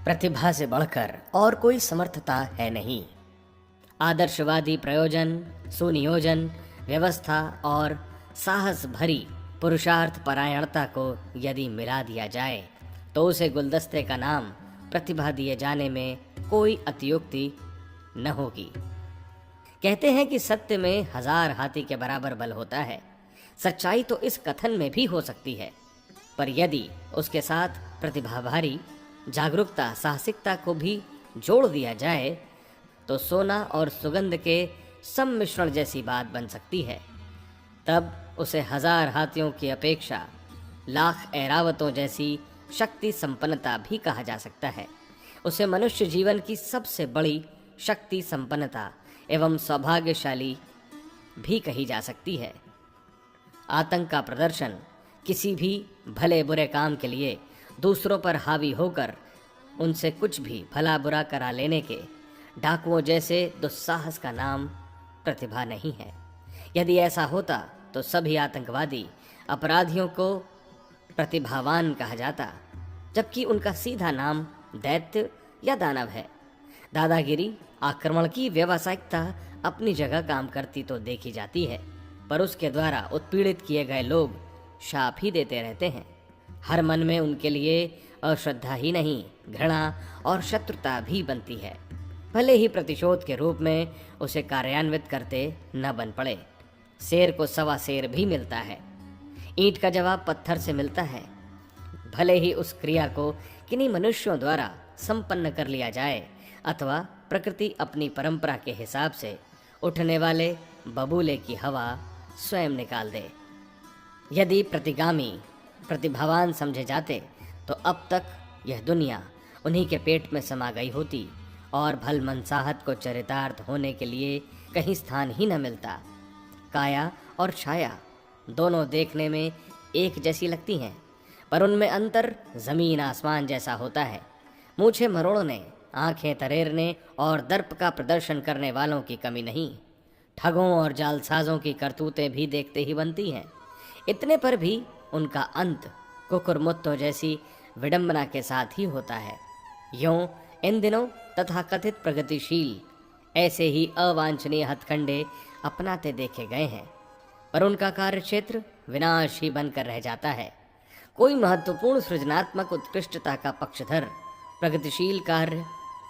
प्रतिभा से बढ़कर और कोई समर्थता है नहीं। आदर्शवादी प्रयोजन, सुनियोजन, व्यवस्था और साहस भरी पुरुषार्थ परायणता को यदि मिला दिया जाए तो उसे गुलदस्ते का नाम प्रतिभा दिए जाने में कोई अतियुक्ति न होगी। कहते हैं कि सत्य में 1000 हाथी के बराबर बल होता है। सच्चाई तो इस कथन में भी हो सकती है, पर यदि उसके साथ प्रतिभाभारी जागरूकता, साहसिकता को भी जोड़ दिया जाए तो सोना और सुगंध के सम्मिश्रण जैसी बात बन सकती है। तब उसे 1000 हाथियों की अपेक्षा लाख ऐरावतों जैसी शक्ति संपन्नता भी कहा जा सकता है। उसे मनुष्य जीवन की सबसे बड़ी शक्ति संपन्नता एवं सौभाग्यशाली भी कही जा सकती है। आतंक का प्रदर्शन किसी भी भले बुरे काम के लिए दूसरों पर हावी होकर उनसे कुछ भी भला बुरा करा लेने के डाकुओं जैसे दुस्साहस का नाम प्रतिभा नहीं है। यदि ऐसा होता तो सभी आतंकवादी अपराधियों को प्रतिभावान कहा जाता, जबकि उनका सीधा नाम दैत्य या दानव है। दादागिरी, आक्रमण की व्यावसायिकता अपनी जगह काम करती तो देखी जाती है, पर उसके द्वारा उत्पीड़ित किए गए लोग शाप ही देते रहते हैं। हर मन में उनके लिए अश्रद्धा ही नहीं, घृणा और शत्रुता भी बनती है, भले ही प्रतिशोध के रूप में उसे कार्यान्वित करते न बन पड़े। शेर को सवा शेर भी मिलता है। ईंट का जवाब पत्थर से मिलता है। भले ही उस क्रिया को किन्हीं मनुष्यों द्वारा संपन्न कर लिया जाए अथवा प्रकृति अपनी परंपरा के हिसाब से उठने वाले बबूले की हवा स्वयं निकाल दे। यदि प्रतिगामी प्रतिभावान समझे जाते तो अब तक यह दुनिया उन्हीं के पेट में समा गई होती और भल मनसाहत को चरितार्थ होने के लिए कहीं स्थान ही न मिलता। काया और छाया दोनों देखने में एक जैसी लगती हैं, पर उनमें अंतर जमीन आसमान जैसा होता है। मूछें मरोड़ने, आंखें तरेरने और दर्प का प्रदर्शन करने वालों की कमी नहीं। ठगों और जालसाजों की करतूतें भी देखते ही बनती हैं। इतने पर भी उनका अंत कुकुरमुत्तों जैसी विडंबना के साथ ही होता है। यूं इन दिनों तथाकथित प्रगतिशील ऐसे ही अवांछनीय हथकंडे अपनाते देखे गए हैं, पर उनका कार्यक्षेत्र विनाश ही बनकर रह जाता है। कोई महत्वपूर्ण सृजनात्मक उत्कृष्टता का पक्षधर प्रगतिशील कार्य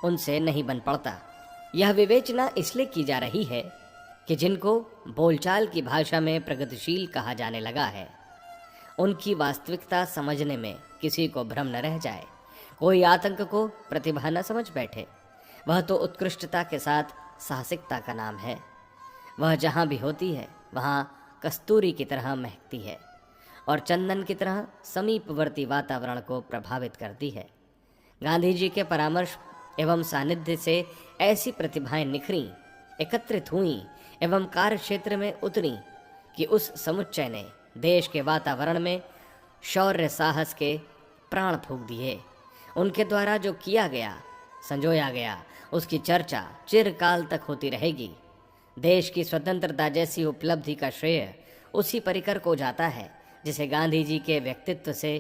उनसे नहीं बन पड़ता। यह विवेचना इसलिए की जा रही है कि जिनको बोलचाल की भाषा में प्रगतिशील कहा जाने लगा है, उनकी वास्तविकता समझने में किसी को भ्रम न रह जाए। कोई आतंक को प्रतिभा न समझ बैठे। वह तो उत्कृष्टता के साथ साहसिकता का नाम है। वह जहाँ भी होती है वहाँ कस्तूरी की तरह महकती है और चंदन की तरह समीपवर्ती वातावरण को प्रभावित करती है। गांधी जी के परामर्श एवं सानिध्य से ऐसी प्रतिभाएं निखरीं, एकत्रित हुईं एवं कार्यक्षेत्र में उतरीं कि उस समुच्चय ने देश के वातावरण में शौर्य साहस के प्राण फूंक दिए। उनके द्वारा जो किया गया, संजोया गया, उसकी चर्चा चिरकाल तक होती रहेगी। देश की स्वतंत्रता जैसी उपलब्धि का श्रेय उसी परिकर को जाता है जिसे गांधी जी के व्यक्तित्व से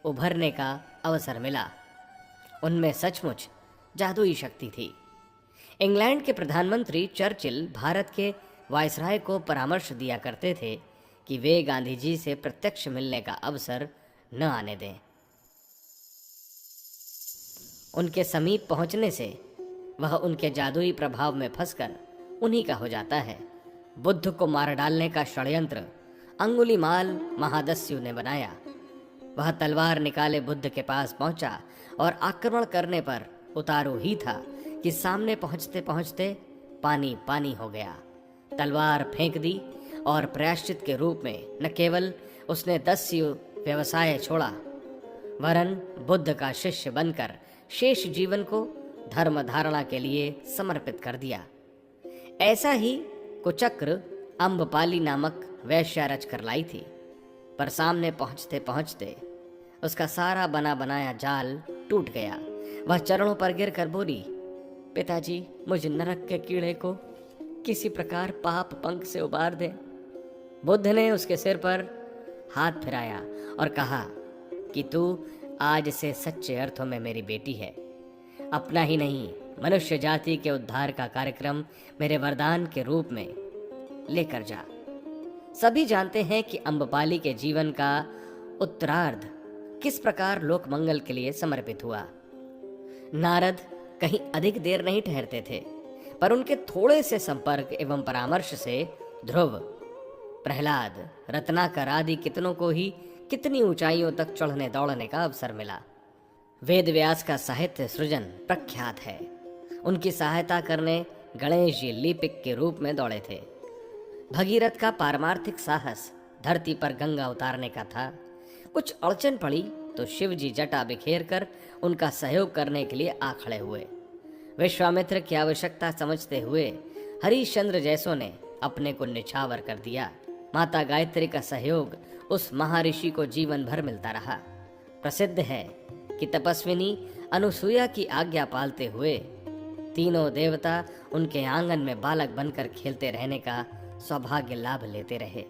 उभरने का अवसर मिला। उनमें सचमुच जादुई शक्ति थी। इंग्लैंड के प्रधानमंत्री चर्चिल भारत के वायसराय को परामर्श दिया करते थे कि वे गांधी जी से प्रत्यक्ष मिलने का अवसर न आने दें। उनके समीप पहुंचने से वह उनके जादुई प्रभाव में फंसकर उन्हीं का हो जाता है। बुद्ध को मार डालने का षड्यंत्र अंगुलीमाल महादस्यु ने बनाया। वह तलवार निकाले बुद्ध के पास पहुंचा और आक्रमण करने पर उतारू ही था कि सामने पहुंचते पहुंचते पानी पानी हो गया। तलवार फेंक दी और प्रायश्चित के रूप में न केवल उसने दस्यु व्यवसाय छोड़ा, वरन बुद्ध का शिष्य बनकर शेष जीवन को धर्म धारणा के लिए समर्पित कर दिया। ऐसा ही कुचक्र अम्बपाली नामक वैश्या रच कर लाई थी, पर सामने पहुंचते पहुंचते उसका सारा बना बनाया जाल टूट गया। वह चरणों पर गिर कर बोली, पिताजी, मुझ नरक के कीड़े को किसी प्रकार पाप पंख से उबार दे। बुद्ध ने उसके सिर पर हाथ फिराया और कहा कि तू आज से सच्चे अर्थों में मेरी बेटी है। अपना ही नहीं, मनुष्य जाति के उद्धार का कार्यक्रम मेरे वरदान के रूप में लेकर जा। सभी जानते हैं कि अम्बपाली के जीवन का उत्तरार्ध किस प्रकार लोक मंगल के लिए समर्पित हुआ। नारद कहीं अधिक देर नहीं ठहरते थे, पर उनके थोड़े से संपर्क एवं परामर्श से ध्रुव, प्रहलाद, रत्नाकर आदि कितनों को ही कितनी ऊंचाइयों तक चढ़ने दौड़ने का अवसर मिला। वेद व्यास का साहित्य सृजन प्रख्यात है। उनकी सहायता करने गणेश जी लिपिक के रूप में दौड़े थे। भगीरथ का पारमार्थिक साहस धरती पर गंगा उतारने का था। कुछ अड़चन पड़ी तो शिव जी जटा बिखेर कर उनका सहयोग करने के लिए आ खड़े हुए। विश्वामित्र की आवश्यकता समझते हुए हरिश्चंद्र जैसों ने अपने को निछावर कर दिया। माता गायत्री का सहयोग उस महर्षि को जीवन भर मिलता रहा। प्रसिद्ध है कि तपस्विनी अनुसुईया की आज्ञा पालते हुए तीनों देवता उनके आंगन में बालक बनकर खेलते रहने का सौभाग्य लाभ लेते रहे।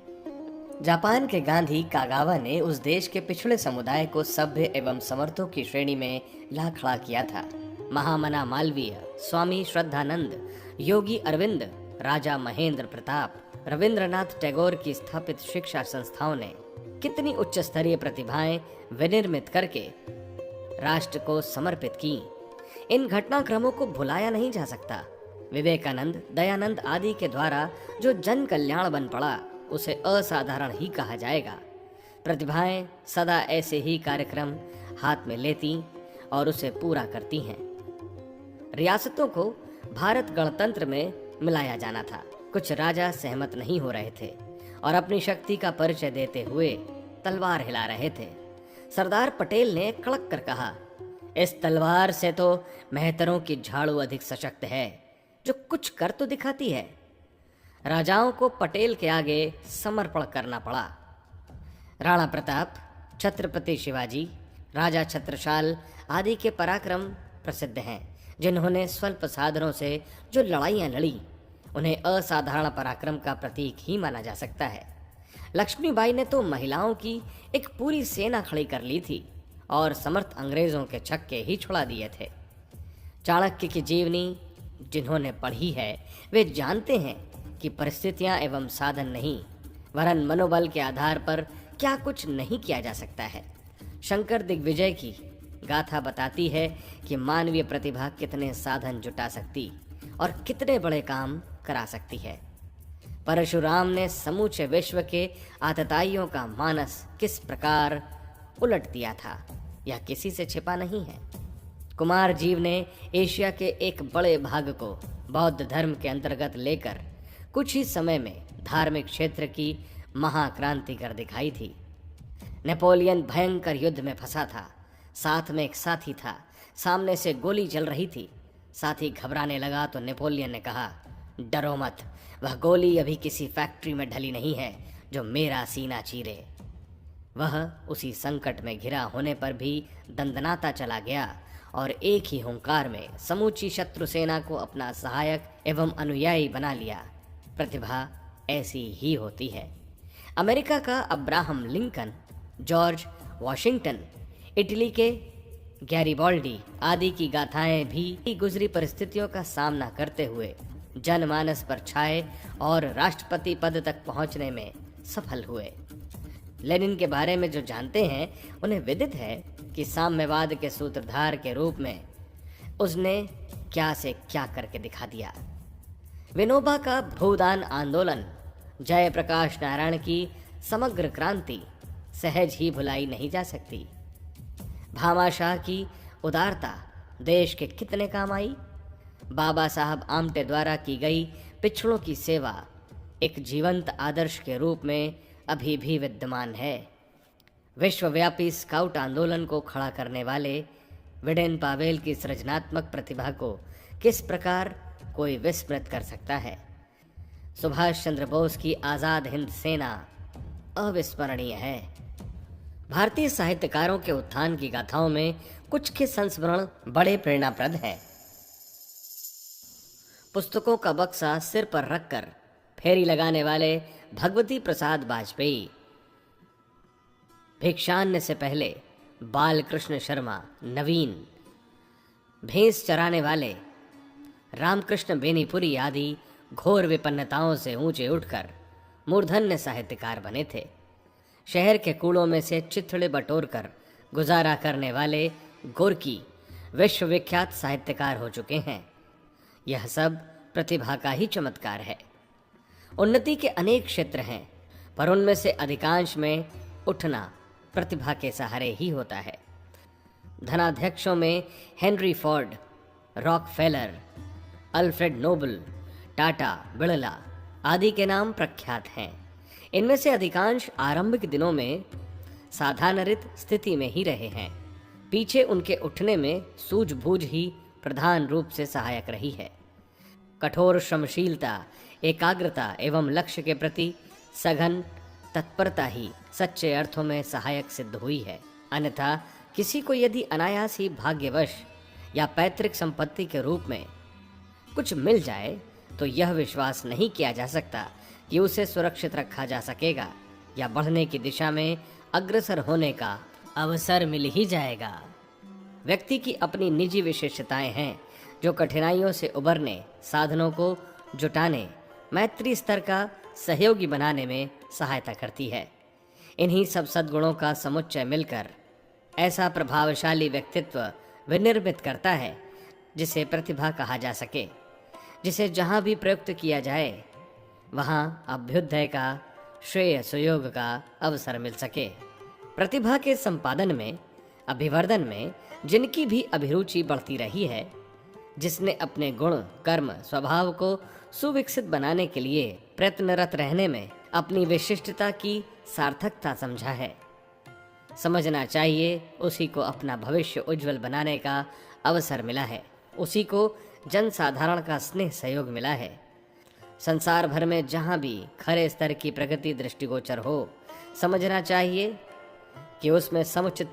जापान के गांधी कागावा ने उस देश के पिछड़े समुदाय को सभ्य एवं समर्थों की श्रेणी में ला खड़ा किया था। महामना मालवीय, स्वामी श्रद्धानंद, योगी अरविंद, राजा महेंद्र प्रताप, रविंद्रनाथ टैगोर की स्थापित शिक्षा संस्थाओं ने कितनी उच्च स्तरीय प्रतिभाएं विनिर्मित करके राष्ट्र को समर्पित की। इन घटनाक्रमों को भुलाया नहीं जा सकता। विवेकानंद, दयानंद आदि के द्वारा जो जन कल्याण बन पड़ा उसे असाधारण ही कहा जाएगा। प्रतिभाएं सदा ऐसे ही कार्यक्रम हाथ में लेती और उसे पूरा करती हैं। रियासतों को भारत गणतंत्र में मिलाया जाना था। कुछ राजा सहमत नहीं हो रहे थे और अपनी शक्ति का परिचय देते हुए तलवार हिला रहे थे। सरदार पटेल ने कड़क कर कहा, इस तलवार से तो मेहतरों की झाड़ू अधिक सशक्त है, जो कुछ कर तो दिखाती है। राजाओं को पटेल के आगे समर्पण करना पड़ा। राणा प्रताप, छत्रपति शिवाजी, राजा छत्रसाल आदि के पराक्रम प्रसिद्ध हैं, जिन्होंने स्वल्प साधनों से जो लड़ाइयाँ लड़ी उन्हें असाधारण पराक्रम का प्रतीक ही माना जा सकता है। लक्ष्मीबाई ने तो महिलाओं की एक पूरी सेना खड़ी कर ली थी और समर्थ अंग्रेजों के छक्के ही छुड़ा दिए थे। चाणक्य की जीवनी जिन्होंने पढ़ी है वे जानते हैं कि परिस्थितियां एवं साधन नहीं वरन मनोबल के आधार पर क्या कुछ नहीं किया जा सकता है। शंकर दिग्विजय की गाथा बताती है कि मानवीय प्रतिभा कितने साधन जुटा सकती और कितने बड़े काम करा सकती है। परशुराम ने समूचे विश्व के आतताइयों का मानस किस प्रकार उलट दिया था यह किसी से छिपा नहीं है। कुमार जीव ने एशिया के एक बड़े भाग को बौद्ध धर्म के अंतर्गत लेकर कुछ ही समय में धार्मिक क्षेत्र की महाक्रांति कर दिखाई थी। नेपोलियन भयंकर युद्ध में फंसा था। साथ में एक साथी था। सामने से गोली चल रही थी। साथी घबराने लगा तो नेपोलियन ने कहा, डरो मत, वह गोली अभी किसी फैक्ट्री में ढली नहीं है जो मेरा सीना चीरे। वह उसी संकट में घिरा होने पर भी दंदनाता चला गया और एक ही हुंकार में समूची शत्रु सेना को अपना सहायक एवं अनुयायी बना लिया। प्रतिभा ऐसी ही होती है। अमेरिका का Abraham Lincoln, George Washington, Italy के गैरिबाल्डी आदि की गाथाएं भी गुजरी परिस्थितियों का सामना करते हुए जनमानस पर छाए और राष्ट्रपति पद तक पहुंचने में सफल हुए। लेनिन के बारे में जो जानते हैं उन्हें विदित है कि साम्यवाद के सूत्रधार के रूप में उसने क्या से क्या करके दिखा दिया। विनोबा का भूदान आंदोलन, जयप्रकाश नारायण की समग्र क्रांति सहज ही भुलाई नहीं जा सकती। भामाशाह की उदारता देश के कितने काम आई। बाबा साहब आमटे द्वारा की गई पिछड़ों की सेवा एक जीवंत आदर्श के रूप में अभी भी विद्यमान है। विश्वव्यापी स्काउट आंदोलन को खड़ा करने वाले विडेन पावेल की सृजनात्मक प्रतिभा को किस प्रकार कोई विस्मृत कर सकता है। सुभाष चंद्र बोस की आज़ाद हिंद सेना अविस्मरणीय है। भारतीय साहित्यकारों के उत्थान की गाथाओं में कुछ के संस्मरण बड़े प्रेरणाप्रद हैं। पुस्तकों का बक्सा सिर पर रखकर फेरी लगाने वाले भगवती प्रसाद वाजपेयी, भिक्षान्न से पहले बाल कृष्ण शर्मा, नवीन, भैंस चराने वाले रामकृष्ण बेनीपुरी आदि घोर विपन्नताओं से ऊंचे उठकर मूर्धन्य साहित्यकार बने थे। शहर के कूड़ों में से चिथड़े बटोरकर गुजारा करने वाले गोरकी विश्वविख्यात साहित्यकार हो चुके हैं। यह सब प्रतिभा का ही चमत्कार है। उन्नति के अनेक क्षेत्र हैं, पर उनमें से अधिकांश में उठना प्रतिभा के सहारे ही होता है। धनाध्यक्षों में Henry Ford, Rockefeller, Alfred Nobel, Tata, Birla आदि के नाम प्रख्यात हैं। इनमें से अधिकांश आरंभिक दिनों में साधारणित स्थिति में ही रहे हैं। पीछे उनके उठने में सूझबूझ ही प्रधान रूप से सहायक रही है। कठोर श्रमशीलता, एकाग्रता एवं लक्ष्य के प्रति सघन तत्परता ही सच्चे अर्थों में सहायक सिद्ध हुई है। अन्यथा किसी को यदि अनायास ही भाग्यवश या पैतृक संपत्ति के रूप में कुछ मिल जाए तो यह विश्वास नहीं किया जा सकता कि उसे सुरक्षित रखा जा सकेगा या बढ़ने की दिशा में अग्रसर होने का अवसर मिल ही जाएगा। व्यक्ति की अपनी निजी विशेषताएं हैं जो कठिनाइयों से उबरने, साधनों को जुटाने, मैत्री स्तर का सहयोगी बनाने में सहायता करती है। इन्हीं सब सद्गुणों का समुच्चय मिलकर ऐसा प्रभावशाली व्यक्तित्व विनिर्मित करता है जिसे प्रतिभा कहा जा सके, जिसे जहाँ भी प्रयुक्त किया जाए वहाँ अभ्युदय का, श्रेय सुयोग का अवसर मिल सके। प्रतिभा के संपादन में, अभिवर्धन में जिनकी भी अभिरुचि बढ़ती रही है, जिसने अपने गुण, कर्म, स्वभाव को सुविकसित बनाने के लिए प्रयत्नरत रहने में अपनी विशिष्टता की सार्थकता समझा है, समझना चाहिए उसी को अपना भविष्य उज्जवल बनाने का अवसर मिला है, उसी को जनसाधारण का स्नेह सहयोग मिला है। संसार भर में जहाँ भी खरे स्तर की प्रगति दृष्टिगोचर हो, समझना चाहिए कि उसमें समुचित